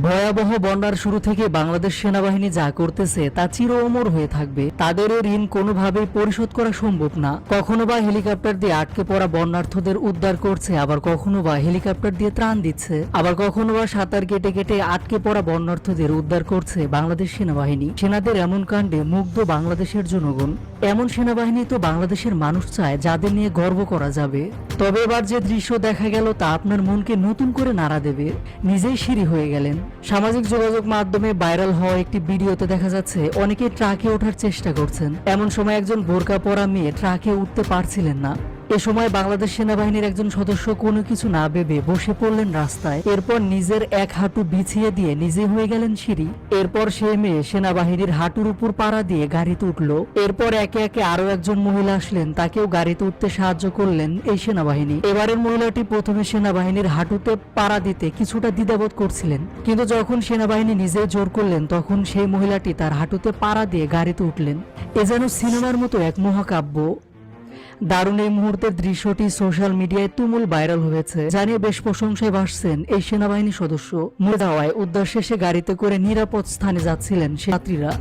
ভয়াবহ বন্যার শুরু থেকে বাংলাদেশ সেনাবাহিনী যা করতেছে তা চির অমর হয়ে থাকবে। তাদের এই ঋণ কোনোভাবেই পরিশোধ করা সম্ভব না। কখনো বা হেলিকপ্টার দিয়ে আটকে পড়া বন্যার্থদের উদ্ধার করছে, আবার কখনো বা হেলিকপ্টার দিয়ে ত্রাণ দিচ্ছে, আবার কখনো বা সাঁতার কেটে কেটে আটকে পড়া বন্যার্থদের উদ্ধার করছে বাংলাদেশ সেনাবাহিনী। সেনাদের এমন কাণ্ডে মুগ্ধ বাংলাদেশের জনগণ। এমন সেনাবাহিনী তো বাংলাদেশের মানুষ চায়, যাদের নিয়ে গর্ব করা যাবে। তবে এবার যে দৃশ্য দেখা গেল তা আপনার মনকে নতুন করে নাড়া দেবে। নিজেই সিঁড়ি হয়ে গেলেন। সামাজিক যোগাযোগ মাধ্যমে ভাইরাল হওয়া একটি ভিডিওতে দেখা যাচ্ছে অনেকে ট্রাকে ওঠার চেষ্টা করছেন। এমন সময় একজন বোরকা পরা মেয়ে ট্রাকে উঠতে পারছিলেন না। এ সময় বাংলাদেশ সেনাবাহিনীর একজন সদস্য কোনো কিছু না ভেবে বসে পড়লেন রাস্তায়। এরপর নিজের এক হাঁটু বিছিয়ে দিয়ে নিজে হয়ে গেলেন সিঁড়ি। এরপর সে মেয়ে সেনাবাহিনীর হাঁটুর উপর পাড়া দিয়ে গাড়িতে উঠলো। এরপর একে একে আরো একজন মহিলা আসলেন, তাকেও গাড়িতে উঠতে সাহায্য করলেন এই সেনাবাহিনী। এবারের মহিলাটি প্রথমে সেনাবাহিনীর হাঁটুতে পাড়া দিতে কিছুটা দ্বিধাবোধ করছিলেন, কিন্তু যখন সেনাবাহিনী নিজে জোর করলেন তখন সেই মহিলাটি তার হাঁটুতে পাড়া দিয়ে গাড়িতে উঠলেন। এ যেন সিনেমার মতো এক মহাকাব্য। দারুণ এই মুহূর্তের দৃশ্যটি সোশ্যাল মিডিয়ায় তুমুল ভাইরাল হয়েছে, জানিয়ে বেশ প্রশংসায় ভাসছেন এই সেনাবাহিনী সদস্য। মরে যাওয়ায় উদ্ধার শেষে গাড়িতে করে নিরাপদ স্থানে যাচ্ছিলেন যাত্রীরা।